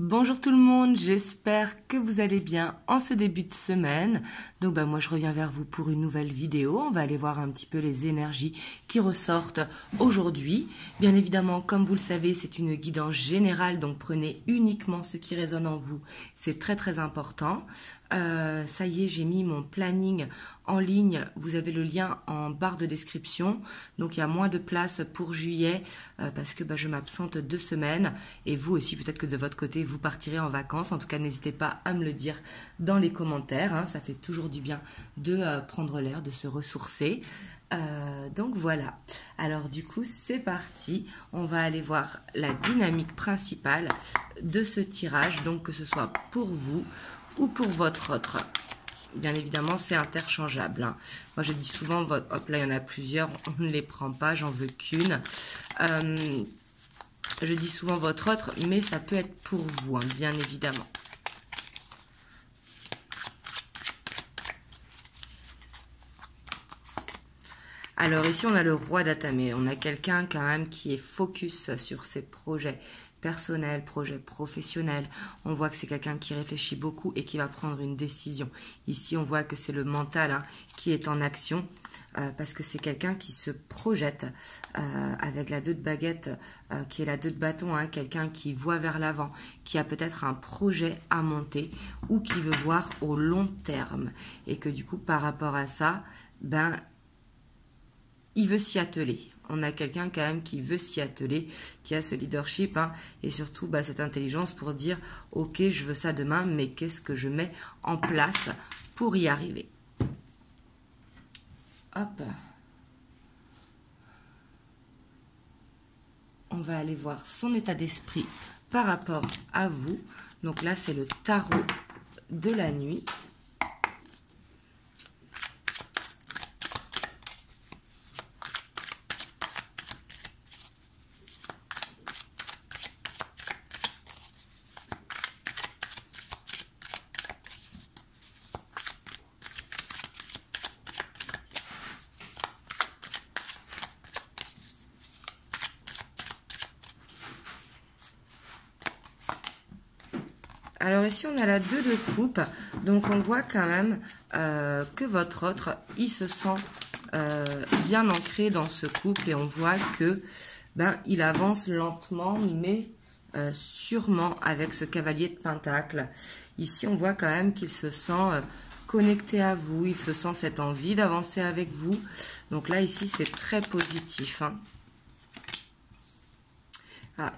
Bonjour tout le monde, j'espère que vous allez bien en ce début de semaine. Donc moi je reviens vers vous pour une nouvelle vidéo. On va aller voir un petit peu les énergies qui ressortent aujourd'hui. Bien évidemment, comme vous le savez, c'est une guidance générale, donc prenez uniquement ce qui résonne en vous. C'est très très important. Ça y est, j'ai mis mon planning en ligne. Vous avez le lien en barre de description. Donc il y a moins de place pour juillet parce que je m'absente 2 semaines. Et vous aussi, peut-être que de votre côté, vous partirez en vacances. En tout cas, n'hésitez pas à me le dire dans les commentaires. Ça fait toujours du bien de prendre l'air, de se ressourcer. Donc voilà. Alors du coup, c'est parti. On va aller voir la dynamique principale de ce tirage. Donc que ce soit pour vous ou pour votre autre. Bien évidemment, c'est interchangeable. Moi, je dis souvent, hop là, il y en a plusieurs, on ne les prend pas, j'en veux qu'une. Je dis souvent votre autre, mais ça peut être pour vous, bien évidemment. Alors ici, on a le roi d'atamé. On a quelqu'un quand même qui est focus sur ses projets personnels, projets professionnels. On voit que c'est quelqu'un qui réfléchit beaucoup et qui va prendre une décision. Ici, on voit que c'est le mental qui est en action parce que c'est quelqu'un qui se projette avec la 2 de baguette qui est la 2 de bâton. Quelqu'un qui voit vers l'avant, qui a peut-être un projet à monter ou qui veut voir au long terme. Et que du coup, par rapport à ça, il veut s'y atteler. On a quelqu'un quand même qui veut s'y atteler, qui a ce leadership et surtout cette intelligence pour dire « Ok, je veux ça demain, mais qu'est-ce que je mets en place pour y arriver ?» Hop. On va aller voir son état d'esprit par rapport à vous. Donc là, c'est le tarot de la nuit. Alors ici, on a la 2 de coupe. Donc, on voit quand même que votre autre, il se sent bien ancré dans ce couple. Et on voit que il avance lentement, mais sûrement avec ce cavalier de pentacle. Ici, on voit quand même qu'il se sent connecté à vous. Il se sent cette envie d'avancer avec vous. Donc là, ici, c'est très positif.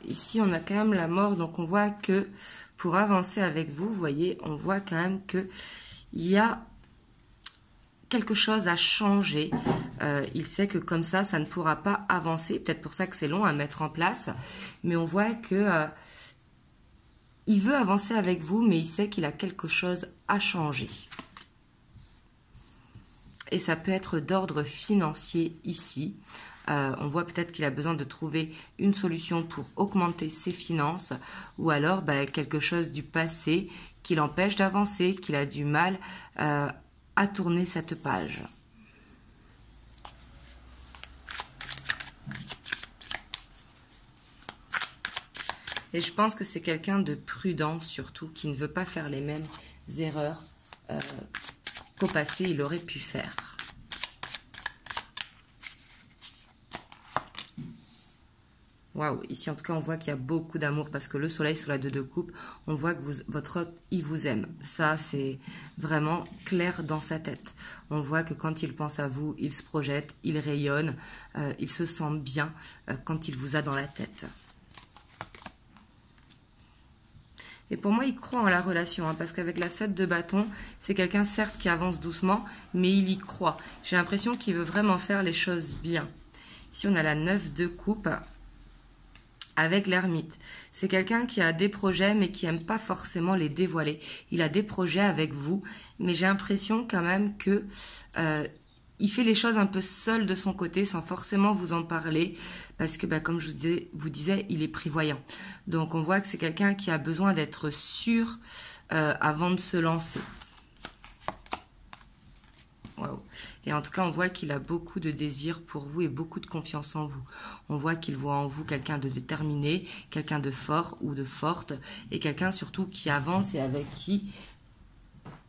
Ici, on a quand même la mort. Donc, on voit que pour avancer avec vous, vous voyez, on voit quand même qu'il y a quelque chose à changer. Il sait que comme ça ne pourra pas avancer. Peut-être pour ça que c'est long à mettre en place. Mais on voit que il veut avancer avec vous, mais il sait qu'il a quelque chose à changer. Et ça peut être d'ordre financier ici. On voit peut-être qu'il a besoin de trouver une solution pour augmenter ses finances ou alors quelque chose du passé qui l'empêche d'avancer, qu'il a du mal à tourner cette page. Et je pense que c'est quelqu'un de prudent surtout, qui ne veut pas faire les mêmes erreurs qu'au passé il aurait pu faire. Waouh, ici en tout cas on voit qu'il y a beaucoup d'amour parce que le soleil sur la 2 de coupe, on voit que votre autre, il vous aime. Ça c'est vraiment clair dans sa tête. On voit que quand il pense à vous, il se projette, il rayonne, il se sent bien quand il vous a dans la tête. Et pour moi, il croit en la relation, parce qu'avec la 7 de bâton, c'est quelqu'un certes qui avance doucement, mais il y croit. J'ai l'impression qu'il veut vraiment faire les choses bien. Ici, on a la 9 de coupe avec l'ermite. C'est quelqu'un qui a des projets, mais qui n'aime pas forcément les dévoiler. Il a des projets avec vous, mais j'ai l'impression quand même que il fait les choses un peu seul de son côté, sans forcément vous en parler, parce que comme je vous disais, il est prévoyant. Donc on voit que c'est quelqu'un qui a besoin d'être sûr avant de se lancer. Wow. Et en tout cas, on voit qu'il a beaucoup de désir pour vous et beaucoup de confiance en vous. On voit qu'il voit en vous quelqu'un de déterminé, quelqu'un de fort ou de forte, et quelqu'un surtout qui avance et avec qui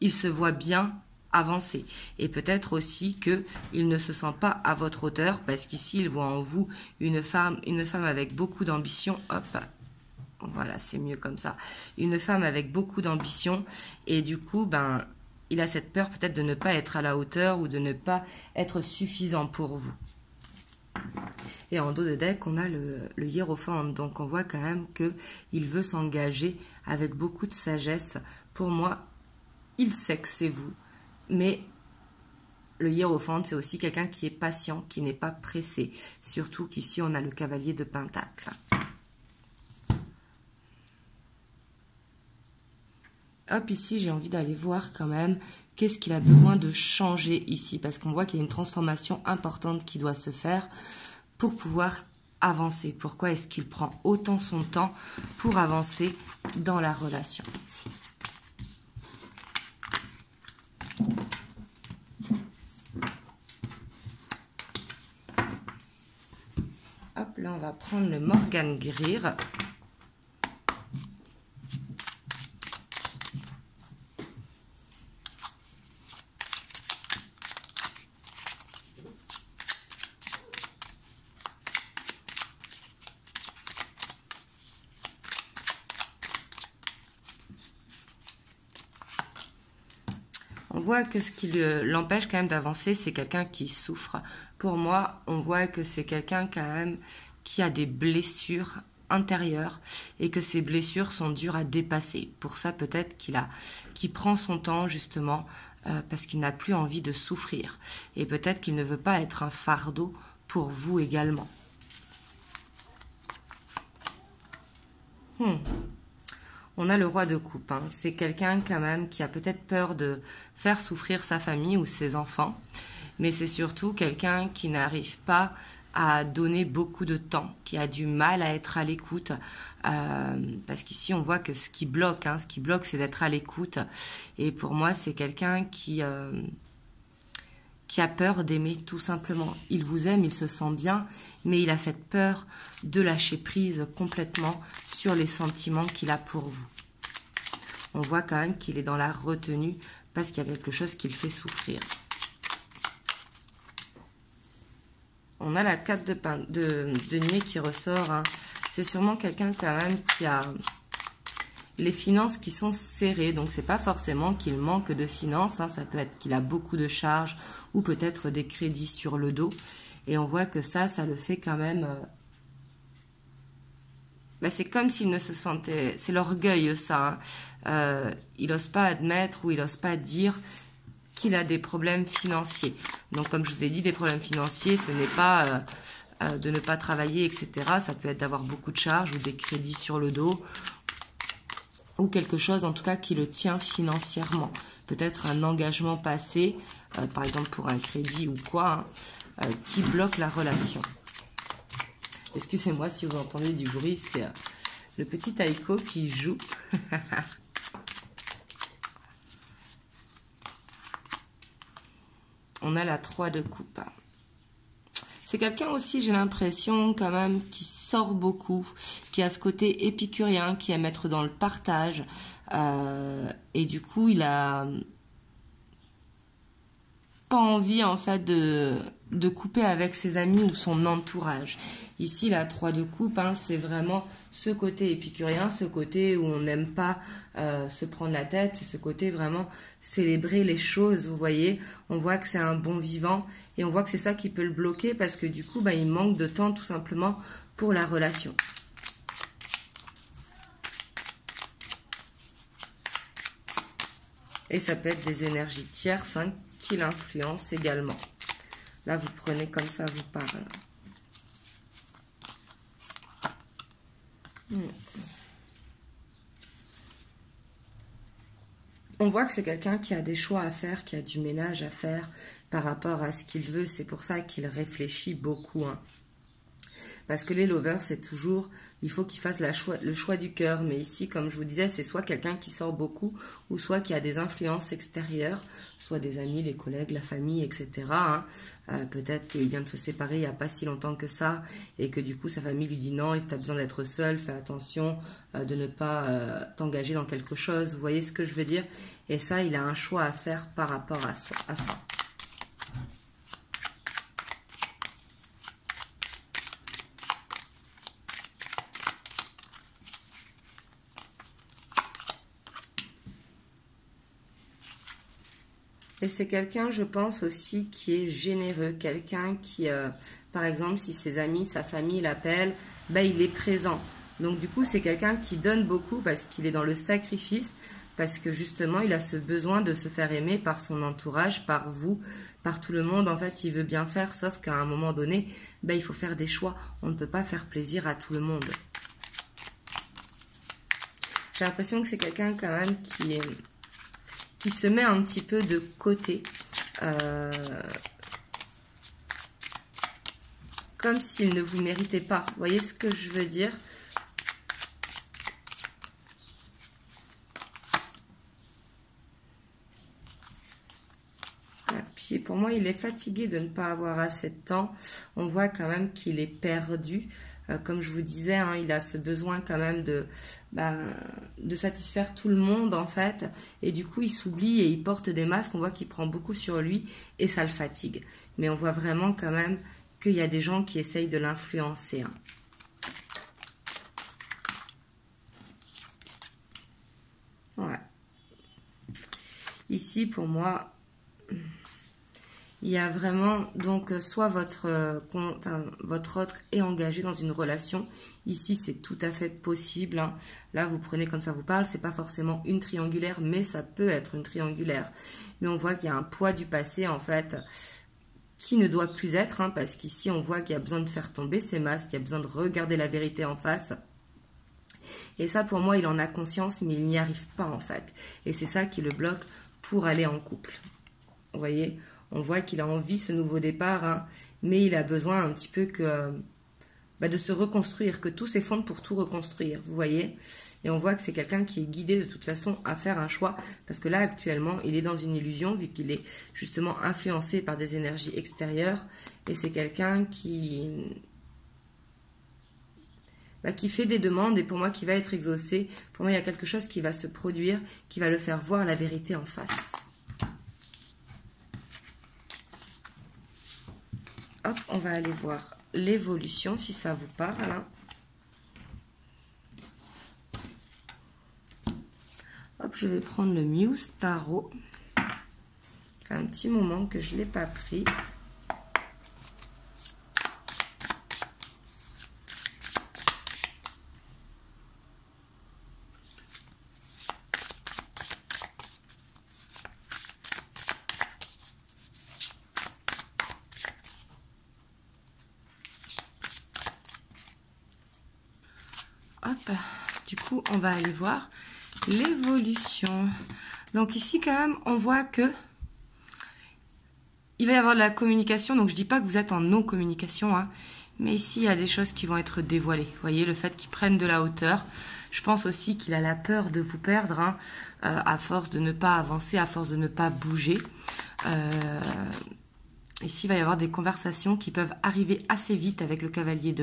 il se voit bien avancer. Et peut-être aussi qu'il ne se sent pas à votre hauteur, parce qu'ici, il voit en vous une femme avec beaucoup d'ambition. Hop, voilà, c'est mieux comme ça. Une femme avec beaucoup d'ambition, et du coup, il a cette peur peut-être de ne pas être à la hauteur ou de ne pas être suffisant pour vous. Et en dos de deck, on a le Hiérophant. Donc, on voit quand même qu'il veut s'engager avec beaucoup de sagesse. Pour moi, il sait que c'est vous. Mais le Hiérophant, c'est aussi quelqu'un qui est patient, qui n'est pas pressé. Surtout qu'ici, on a le Cavalier de Pentacle. Hop, ici, j'ai envie d'aller voir quand même qu'est-ce qu'il a besoin de changer ici. Parce qu'on voit qu'il y a une transformation importante qui doit se faire pour pouvoir avancer. Pourquoi est-ce qu'il prend autant son temps pour avancer dans la relation? Hop, là, on va prendre le Morgan Greer. On voit que ce qui l'empêche quand même d'avancer, c'est quelqu'un qui souffre. Pour moi, on voit que c'est quelqu'un quand même qui a des blessures intérieures et que ces blessures sont dures à dépasser. Pour ça, peut-être qu'il prend son temps justement parce qu'il n'a plus envie de souffrir. Et peut-être qu'il ne veut pas être un fardeau pour vous également. On a le Roi de coupe. C'est quelqu'un quand même qui a peut-être peur de faire souffrir sa famille ou ses enfants. Mais c'est surtout quelqu'un qui n'arrive pas à donner beaucoup de temps, qui a du mal à être à l'écoute. Parce qu'ici, on voit que ce qui bloque, c'est d'être à l'écoute. Et pour moi, c'est quelqu'un qui a peur d'aimer, tout simplement. Il vous aime, il se sent bien, mais il a cette peur de lâcher prise complètement sur les sentiments qu'il a pour vous. On voit quand même qu'il est dans la retenue parce qu'il y a quelque chose qui le fait souffrir. On a la 4 de denier qui ressort. C'est sûrement quelqu'un quand même qui a les finances qui sont serrées. Donc, c'est pas forcément qu'il manque de finances. Ça peut être qu'il a beaucoup de charges ou peut-être des crédits sur le dos. Et on voit que ça le fait quand même... c'est comme s'il ne se sentait... C'est l'orgueil, ça. Il n'ose pas admettre ou il n'ose pas dire qu'il a des problèmes financiers. Donc, comme je vous ai dit, des problèmes financiers, ce n'est pas de ne pas travailler, etc. Ça peut être d'avoir beaucoup de charges ou des crédits sur le dos ou quelque chose, en tout cas, qui le tient financièrement. Peut-être un engagement passé, par exemple pour un crédit ou quoi, qui bloque la relation. Excusez-moi si vous entendez du bruit, c'est le petit Taïko qui joue. On a la 3 de coupe. C'est quelqu'un aussi, j'ai l'impression, quand même, qui sort beaucoup, qui a ce côté épicurien, qui aime être dans le partage. Et du coup, il a pas envie, en fait, de couper avec ses amis ou son entourage. Ici, la 3 de coupe, c'est vraiment ce côté épicurien, ce côté où on n'aime pas se prendre la tête, c'est ce côté vraiment célébrer les choses, vous voyez. On voit que c'est un bon vivant et on voit que c'est ça qui peut le bloquer parce que du coup, il manque de temps tout simplement pour la relation. Et ça peut être des énergies tierces qui l'influencent également. Là, vous prenez comme ça, vous parle. On voit que c'est quelqu'un qui a des choix à faire, qui a du ménage à faire par rapport à ce qu'il veut. C'est pour ça qu'il réfléchit beaucoup. Parce que les lovers, c'est toujours il faut qu'il fasse le choix du cœur. Mais ici, comme je vous disais, c'est soit quelqu'un qui sort beaucoup ou soit qui a des influences extérieures, soit des amis, les collègues, la famille, etc. Hein. Peut-être qu'il vient de se séparer il n'y a pas si longtemps que ça et que du coup sa famille lui dit non, tu as besoin d'être seul, fais attention de ne pas t'engager dans quelque chose. Vous voyez ce que je veux dire? Et ça, il a un choix à faire par rapport à ça. Et c'est quelqu'un, je pense aussi, qui est généreux. Quelqu'un qui, par exemple, si ses amis, sa famille l'appellent, ben, il est présent. Donc du coup, c'est quelqu'un qui donne beaucoup parce qu'il est dans le sacrifice, parce que justement, il a ce besoin de se faire aimer par son entourage, par vous, par tout le monde. En fait, il veut bien faire, sauf qu'à un moment donné, ben, il faut faire des choix. On ne peut pas faire plaisir à tout le monde. J'ai l'impression que c'est quelqu'un quand même qui se met un petit peu de côté, comme s'il ne vous méritait pas. Vous voyez ce que je veux dire? Puis pour moi, il est fatigué de ne pas avoir assez de temps. On voit quand même qu'il est perdu. Comme je vous disais, hein, il a ce besoin quand même de satisfaire tout le monde en fait. Et du coup, il s'oublie et il porte des masques. On voit qu'il prend beaucoup sur lui et ça le fatigue. Mais on voit vraiment quand même qu'il y a des gens qui essayent de l'influencer. Hein. Ouais. Ici, pour moi, il y a vraiment, donc, soit votre autre est engagé dans une relation. Ici, c'est tout à fait possible. Hein. Là, vous prenez comme ça vous parle. C'est pas forcément une triangulaire, mais ça peut être une triangulaire. Mais on voit qu'il y a un poids du passé, en fait, qui ne doit plus être. Hein, parce qu'ici, on voit qu'il y a besoin de faire tomber ces masques. Il y a besoin de regarder la vérité en face. Et ça, pour moi, il en a conscience, mais il n'y arrive pas, en fait. Et c'est ça qui le bloque pour aller en couple. Vous voyez ? On voit qu'il a envie ce nouveau départ, hein, mais il a besoin un petit peu de se reconstruire, que tout s'effondre pour tout reconstruire, vous voyez. Et on voit que c'est quelqu'un qui est guidé de toute façon à faire un choix, parce que là actuellement, il est dans une illusion, vu qu'il est justement influencé par des énergies extérieures, et c'est quelqu'un qui fait des demandes, et pour moi qui va être exaucé. Pour moi, il y a quelque chose qui va se produire, qui va le faire voir la vérité en face. Hop, on va aller voir l'évolution, si ça vous parle. Hein. Hop, je vais prendre le Muse Tarot. Ça fait un petit moment que je ne l'ai pas pris. Hop, du coup, on va aller voir l'évolution. Donc ici, quand même, on voit que il va y avoir de la communication. Donc, je dis pas que vous êtes en non-communication, hein, mais ici, il y a des choses qui vont être dévoilées. Vous voyez, le fait qu'il prenne de la hauteur. Je pense aussi qu'il a la peur de vous perdre, hein, à force de ne pas avancer, à force de ne pas bouger. Ici, il va y avoir des conversations qui peuvent arriver assez vite avec le cavalier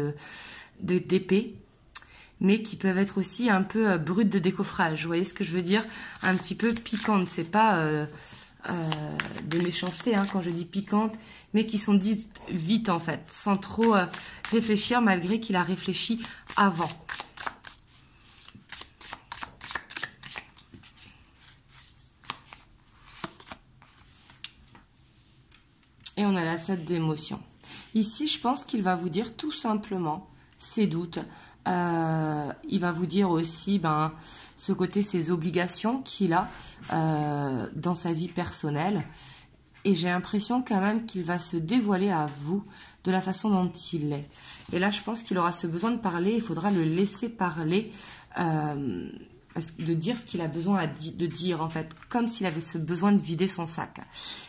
d'épée, mais qui peuvent être aussi un peu brutes de décoffrage. Vous voyez ce que je veux dire? Un petit peu piquantes. C'est pas de méchanceté, hein, quand je dis piquantes, mais qui sont dites vite en fait, sans trop réfléchir, malgré qu'il a réfléchi avant. Et on a la 7 d'émotion. Ici, je pense qu'il va vous dire tout simplement ses doutes. Il va vous dire aussi ce côté, ses obligations qu'il a dans sa vie personnelle. Et j'ai l'impression quand même qu'il va se dévoiler à vous de la façon dont il est. Et là, je pense qu'il aura ce besoin de parler. Il faudra le laisser parler, de dire ce qu'il a besoin de dire, en fait, comme s'il avait ce besoin de vider son sac.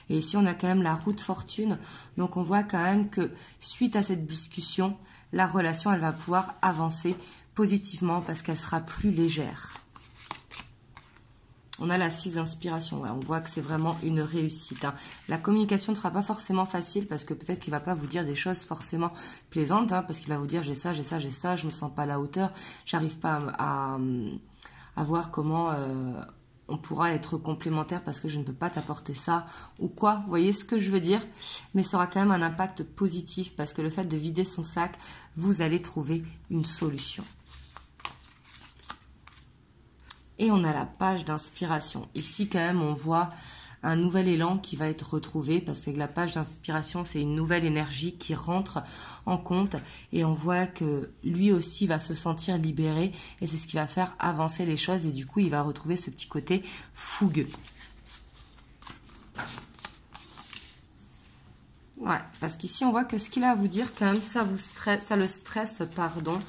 Et ici, on a quand même la roue de fortune. Donc, on voit quand même que suite à cette discussion, la relation, elle va pouvoir avancer positivement parce qu'elle sera plus légère. On a la 6 d'inspiration, ouais, on voit que c'est vraiment une réussite. Hein. La communication ne sera pas forcément facile parce que peut-être qu'il ne va pas vous dire des choses forcément plaisantes, hein, parce qu'il va vous dire j'ai ça, j'ai ça, j'ai ça, je ne me sens pas à la hauteur, j'arrive pas à voir comment on pourra être complémentaire parce que je ne peux pas t'apporter ça ou quoi. Vous voyez ce que je veux dire? Mais ça aura quand même un impact positif parce que le fait de vider son sac, vous allez trouver une solution. Et on a la page d'inspiration. Ici, quand même, on voit un nouvel élan qui va être retrouvé parce que la page d'inspiration, c'est une nouvelle énergie qui rentre en compte et on voit que lui aussi va se sentir libéré et c'est ce qui va faire avancer les choses et du coup, il va retrouver ce petit côté fougueux. Ouais, parce qu'ici, on voit que ce qu'il a à vous dire, quand même, ça le stresse, pardon.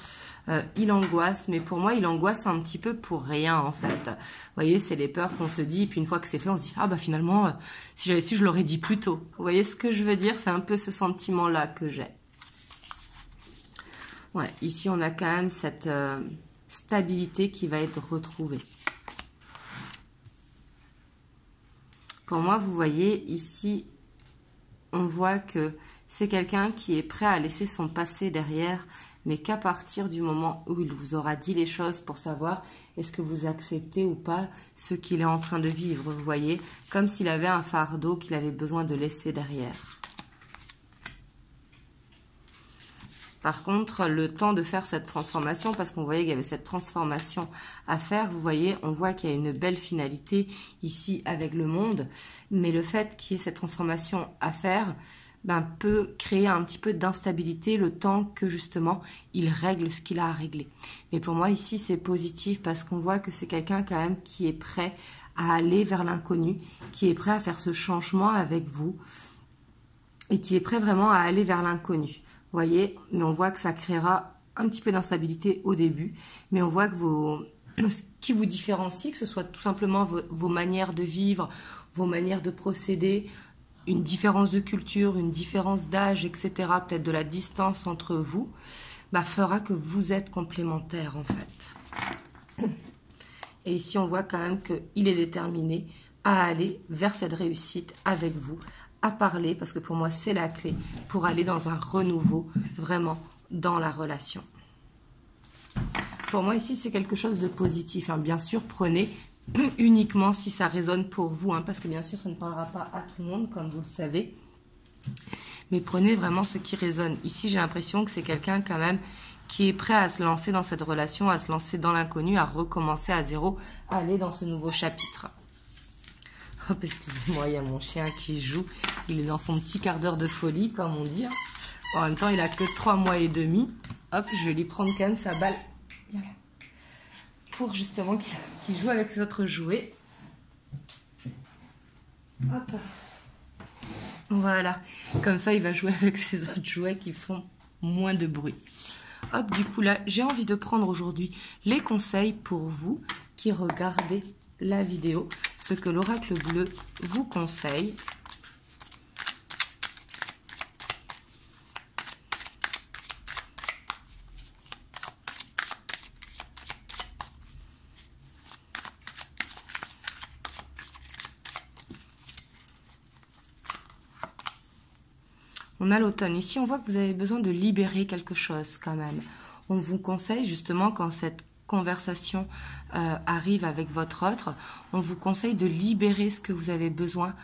Il angoisse, mais pour moi, il angoisse un petit peu pour rien, en fait. Vous voyez, c'est les peurs qu'on se dit, et puis une fois que c'est fait, on se dit, ah bah finalement, si j'avais su, je l'aurais dit plus tôt. Vous voyez ce que je veux dire? C'est un peu ce sentiment-là que j'ai. Ouais, ici, on a quand même cette stabilité qui va être retrouvée. Pour moi, vous voyez, ici, on voit que c'est quelqu'un qui est prêt à laisser son passé derrière, mais qu'à partir du moment où il vous aura dit les choses pour savoir est-ce que vous acceptez ou pas ce qu'il est en train de vivre, vous voyez, comme s'il avait un fardeau qu'il avait besoin de laisser derrière. Par contre, le temps de faire cette transformation, parce qu'on voyait qu'il y avait cette transformation à faire, vous voyez, on voit qu'il y a une belle finalité ici avec le monde, mais le fait qu'il y ait cette transformation à faire, peut créer un petit peu d'instabilité le temps que justement il règle ce qu'il a à régler. Mais pour moi ici c'est positif parce qu'on voit que c'est quelqu'un quand même qui est prêt à aller vers l'inconnu, qui est prêt à faire ce changement avec vous et qui est prêt vraiment à aller vers l'inconnu. Vous voyez, mais on voit que ça créera un petit peu d'instabilité au début, mais on voit que ce qui vous différencie, que ce soit tout simplement vos manières de vivre, vos manières de procéder, une différence de culture, une différence d'âge, etc., peut-être de la distance entre vous, fera que vous êtes complémentaires en fait. Et ici, on voit quand même qu'il est déterminé à aller vers cette réussite avec vous, à parler, parce que pour moi, c'est la clé pour aller dans un renouveau vraiment dans la relation. Pour moi, ici, c'est quelque chose de positif. Hein. Bien sûr, prenez uniquement si ça résonne pour vous, hein, parce que bien sûr ça ne parlera pas à tout le monde comme vous le savez, mais prenez vraiment ce qui résonne. Ici j'ai l'impression que c'est quelqu'un quand même qui est prêt à se lancer dans cette relation, à se lancer dans l'inconnu, à recommencer à zéro, à aller dans ce nouveau chapitre. Hop, excusez-moi, il y a mon chien qui joue, il est dans son petit quart d'heure de folie comme on dit. En même temps il a que 3 mois et demi. Hop, je vais lui prendre quand même sa balle pour justement qu'il joue avec ses autres jouets. Hop. Voilà. Comme ça, il va jouer avec ses autres jouets qui font moins de bruit. Hop, du coup, là, j'ai envie de prendre aujourd'hui les conseils pour vous qui regardez la vidéo. Ce que l'oracle bleu vous conseille. On a l'automne. Ici, on voit que vous avez besoin de libérer quelque chose quand même. On vous conseille justement quand cette conversation arrive avec votre autre, on vous conseille de libérer ce que vous avez besoin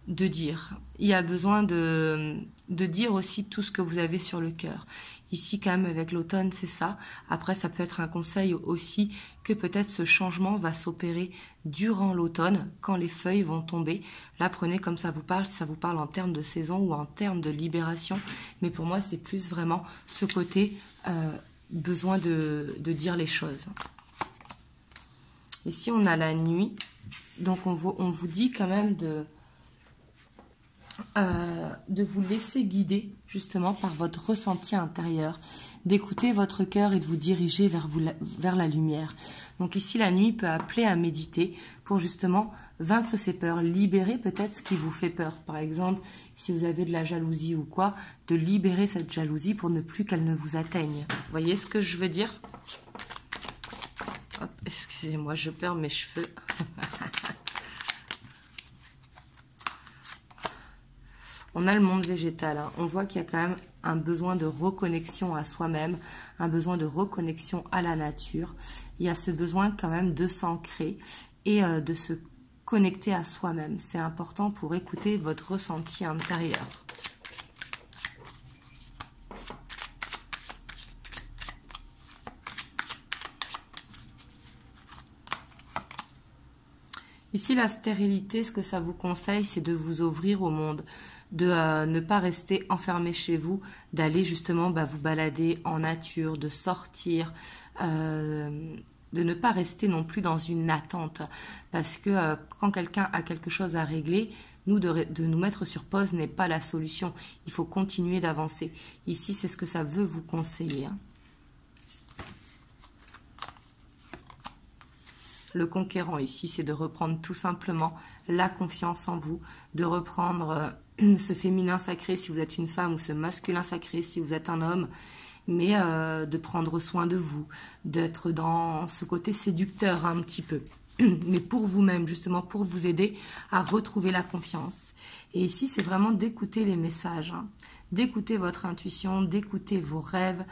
de dire. Il y a besoin de dire aussi tout ce que vous avez sur le cœur. Ici, quand même, avec l'automne, c'est ça. Après, ça peut être un conseil aussi que peut-être ce changement va s'opérer durant l'automne, quand les feuilles vont tomber. Là, prenez comme ça vous parle en termes de saison ou en termes de libération. Mais pour moi, c'est plus vraiment ce côté besoin de dire les choses. Ici, on a la nuit. Donc, on vous dit quand même de vous laisser guider justement par votre ressenti intérieur, d'écouter votre cœur et de vous diriger vers la lumière. Donc ici, la nuit peut appeler à méditer pour justement vaincre ses peurs, libérer peut-être ce qui vous fait peur. Par exemple, si vous avez de la jalousie ou quoi, de libérer cette jalousie pour ne plus qu'elle ne vous atteigne. Vous voyez ce que je veux dire ? Hop, excusez-moi, je perds mes cheveux. On a le monde végétal, hein. On voit qu'il y a quand même un besoin de reconnexion à soi-même, un besoin de reconnexion à la nature. Il y a ce besoin quand même de s'ancrer et de se connecter à soi-même. C'est important pour écouter votre ressenti intérieur. Ici, la stérilité, ce que ça vous conseille, c'est de vous ouvrir au monde, de ne pas rester enfermé chez vous, d'aller justement vous balader en nature, de sortir, de ne pas rester non plus dans une attente. Parce que quand quelqu'un a quelque chose à régler, de nous mettre sur pause n'est pas la solution. Il faut continuer d'avancer. Ici, c'est ce que ça veut vous conseiller, hein. Le conquérant ici, c'est de reprendre tout simplement la confiance en vous, de reprendre ce féminin sacré si vous êtes une femme ou ce masculin sacré si vous êtes un homme, mais de prendre soin de vous, d'être dans ce côté séducteur un petit peu, mais pour vous-même, justement pour vous aider à retrouver la confiance. Et ici, c'est vraiment d'écouter les messages, hein, d'écouter votre intuition, d'écouter vos rêves,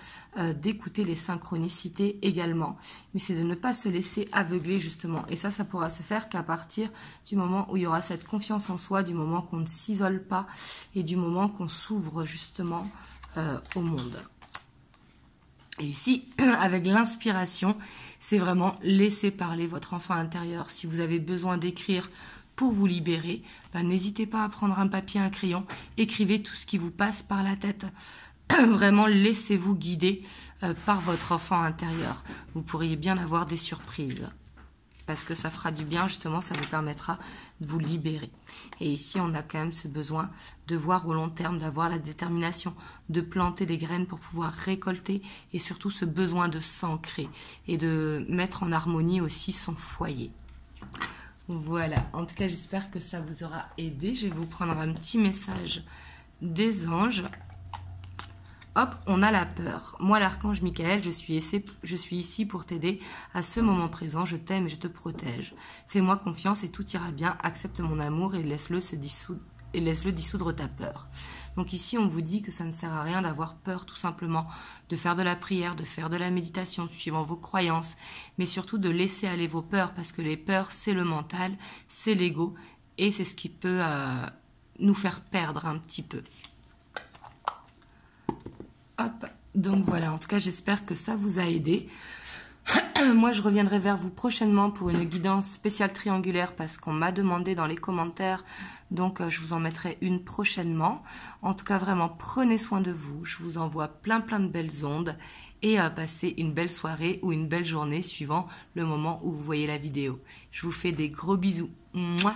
d'écouter les synchronicités également. Mais c'est de ne pas se laisser aveugler justement. Et ça pourra se faire qu'à partir du moment où il y aura cette confiance en soi, du moment qu'on ne s'isole pas et du moment qu'on s'ouvre justement au monde. Et ici, avec l'inspiration, c'est vraiment laisser parler votre enfant intérieur. Si vous avez besoin d'écrire pour vous libérer, n'hésitez pas à prendre un papier, un crayon, écrivez tout ce qui vous passe par la tête. Vraiment, laissez-vous guider par votre enfant intérieur. Vous pourriez bien avoir des surprises. Parce que ça fera du bien, justement, ça vous permettra de vous libérer. Et ici, on a quand même ce besoin de voir au long terme, d'avoir la détermination, de planter des graines pour pouvoir récolter, et surtout ce besoin de s'ancrer et de mettre en harmonie aussi son foyer. Voilà, en tout cas, j'espère que ça vous aura aidé. Je vais vous prendre un petit message des anges. Hop, on a la peur. Moi, l'archange Michael, je suis ici pour t'aider à ce moment présent. Je t'aime et je te protège. Fais-moi confiance et tout ira bien. Accepte mon amour et laisse-le dissoudre ta peur. Donc ici, on vous dit que ça ne sert à rien d'avoir peur, tout simplement, de faire de la prière, de faire de la méditation, suivant vos croyances, mais surtout de laisser aller vos peurs, parce que les peurs, c'est le mental, c'est l'ego, et c'est ce qui peut nous faire perdre un petit peu. Hop, donc voilà, en tout cas, j'espère que ça vous a aidé. Moi, je reviendrai vers vous prochainement pour une guidance spéciale triangulaire parce qu'on m'a demandé dans les commentaires. Donc, je vous en mettrai une prochainement. En tout cas, vraiment, prenez soin de vous. Je vous envoie plein de belles ondes et passez une belle soirée ou une belle journée suivant le moment où vous voyez la vidéo. Je vous fais des gros bisous. Mouah.